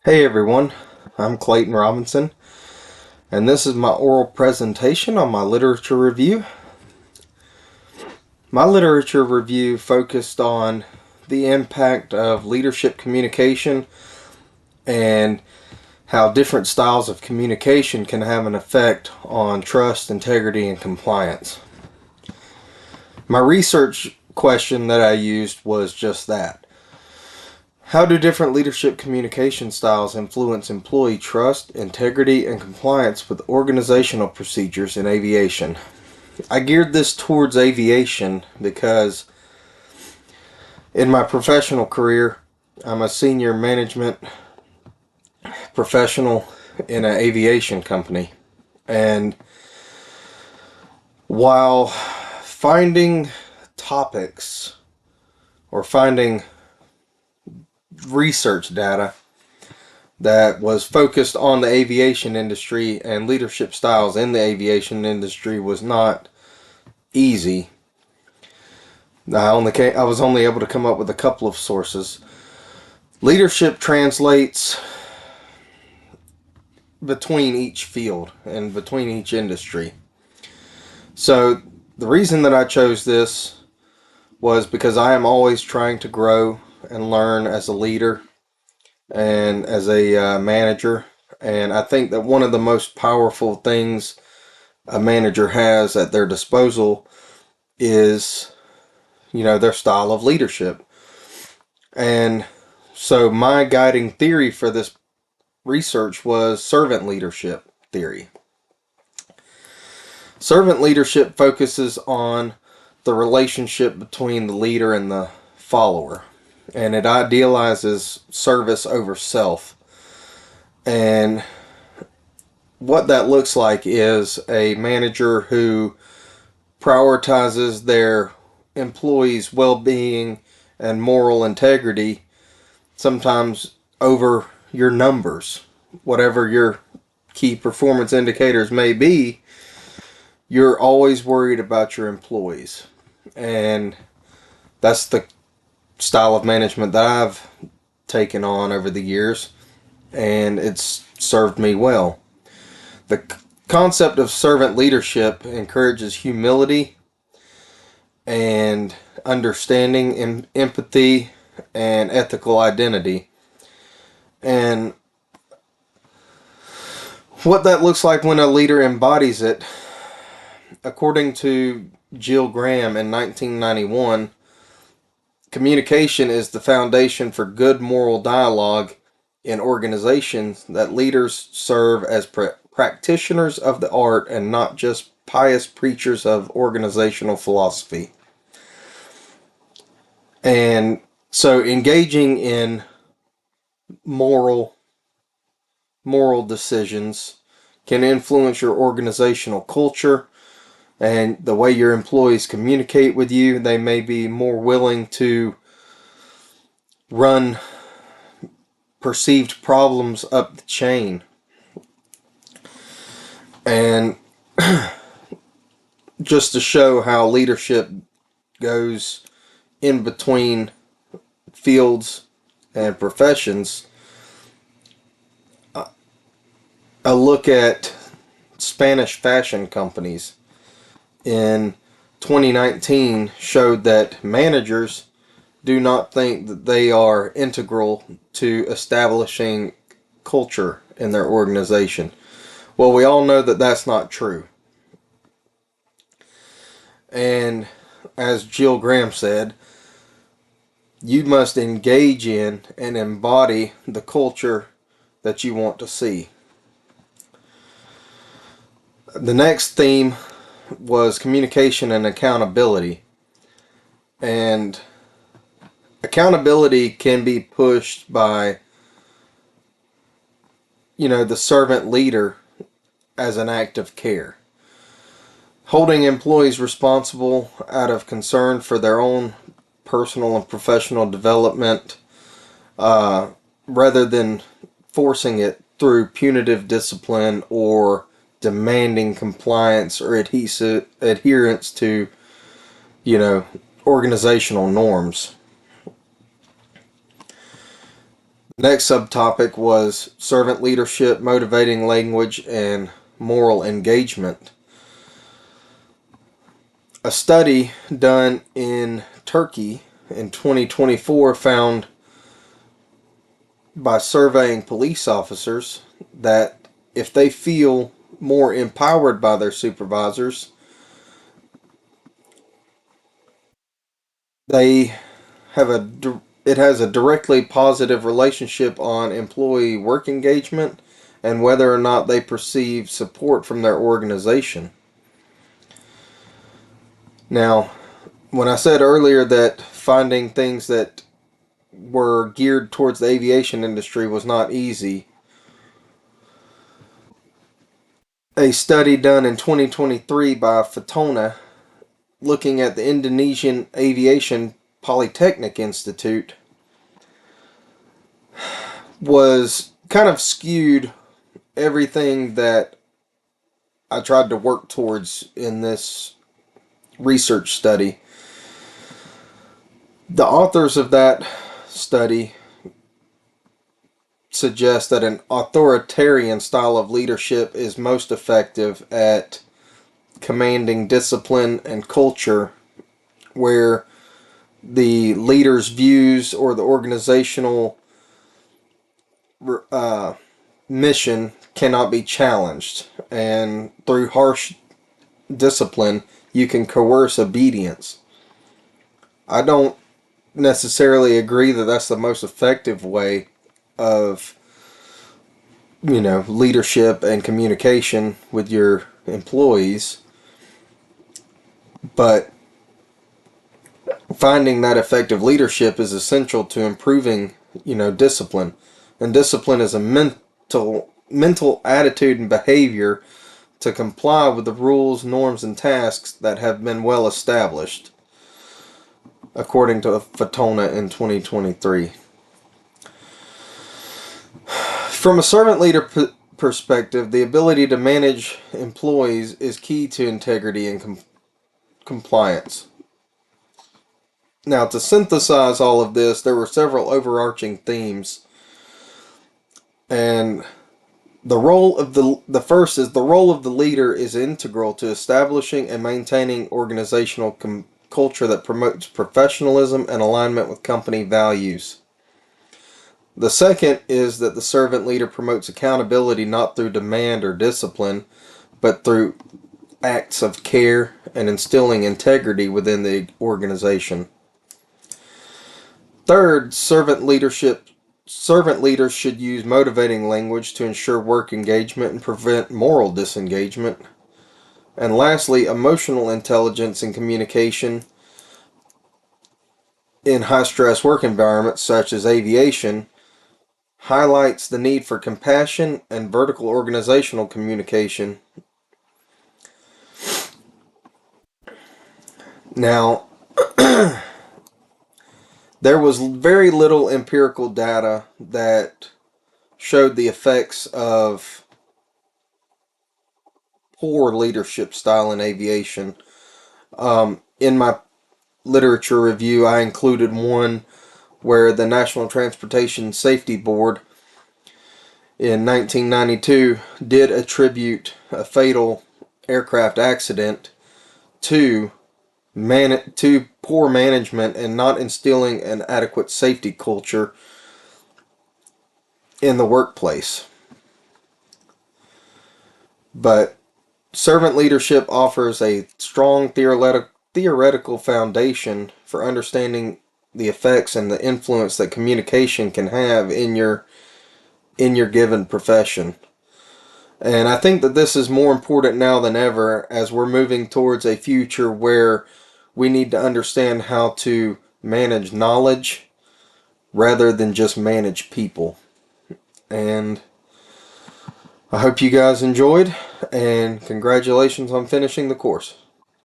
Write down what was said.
Hey everyone, I'm Clayton Robinson, and this is my oral presentation on my literature review. My literature review focused on the impact of leadership communication and how different styles of communication can have an effect on trust, integrity, and compliance. My research question that I used was just that. How do different leadership communication styles influence employee trust, integrity, and compliance with organizational procedures in aviation? I geared this towards aviation because in my professional career, I'm a senior management professional in an aviation company. And while finding topics or finding research data that was focused on the aviation industry and leadership styles in the aviation industry was not easy. I was only able to come up with a couple of sources. Leadership translates between each field and between each industry. So the reason that I chose this was because I am always trying to grow and learn as a leader and as a manager. And I think that one of the most powerful things a manager has at their disposal is, their style of leadership. And so my guiding theory for this research was servant leadership theory. Servant leadership focuses on the relationship between the leader and the follower, and it idealizes service over self. And what that looks like is a manager who prioritizes their employees' well-being and moral integrity, sometimes over your numbers, whatever your key performance indicators may be. You're always worried about your employees. And that's the style of management that I've taken on over the years, and it's served me well. The concept of servant leadership encourages humility and understanding and empathy and ethical identity. And what that looks like when a leader embodies it, according to Jill Graham in 1991, communication is the foundation for good moral dialogue in organizations that leaders serve as practitioners of the art and not just pious preachers of organizational philosophy. And so engaging in moral decisions can influence your organizational culture and the way your employees communicate with you. They may be more willing to run perceived problems up the chain. And just to show how leadership goes in between fields and professions, a look at Spanish fashion companies in 2019 showed that managers do not think that they are integral to establishing culture in their organization. Well, we all know that that's not true. And as Jill Graham said, you must engage in and embody the culture that you want to see. The next theme was communication and accountability. And accountability can be pushed by, the servant leader as an act of care. Holding employees responsible out of concern for their own personal and professional development, rather than forcing it through punitive discipline or demanding compliance or adherence to, organizational norms. Next subtopic was servant leadership, motivating language, and moral engagement. A study done in Turkey in 2024 found by surveying police officers that if they feel more empowered by their supervisors, they have it has a directly positive relationship on employee work engagement and whether or not they perceive support from their organization. Now, when I said earlier that finding things that were geared towards the aviation industry was not easy, a study done in 2023 by Fatona looking at the Indonesian Aviation Polytechnic Institute was kind of skewed everything that I tried to work towards in this research study. The authors of that study suggest that an authoritarian style of leadership is most effective at commanding discipline and culture, where the leader's views or the organizational mission cannot be challenged, and through harsh discipline you can coerce obedience. I don't necessarily agree that that's the most effective way of leadership and communication with your employees, but finding that effective leadership is essential to improving discipline. And discipline is a mental attitude and behavior to comply with the rules, norms, and tasks that have been well established, according to Fatona in 2023. From a servant leader perspective, the ability to manage employees is key to integrity and compliance. Now, to synthesize all of this, there were several overarching themes, and the role of the first is the role of the leader is integral to establishing and maintaining organizational culture that promotes professionalism and alignment with company values. The second is that the servant leader promotes accountability not through demand or discipline, but through acts of care and instilling integrity within the organization. Third, servant leaders should use motivating language to ensure work engagement and prevent moral disengagement. And lastly, emotional intelligence and communication in high-stress work environments such as aviation highlights the need for compassion and vertical organizational communication. Now, there was very little empirical data that showed the effects of poor leadership style in aviation. In my literature review, I included one where the National Transportation Safety Board in 1992 did attribute a fatal aircraft accident to poor management and not instilling an adequate safety culture in the workplace. But servant leadership offers a strong theoretical foundation for understanding the effects and the influence that communication can have in your given profession. And I think that this is more important now than ever as we're moving towards a future where we need to understand how to manage knowledge rather than just manage people. And I hope you guys enjoyed, and congratulations on finishing the course.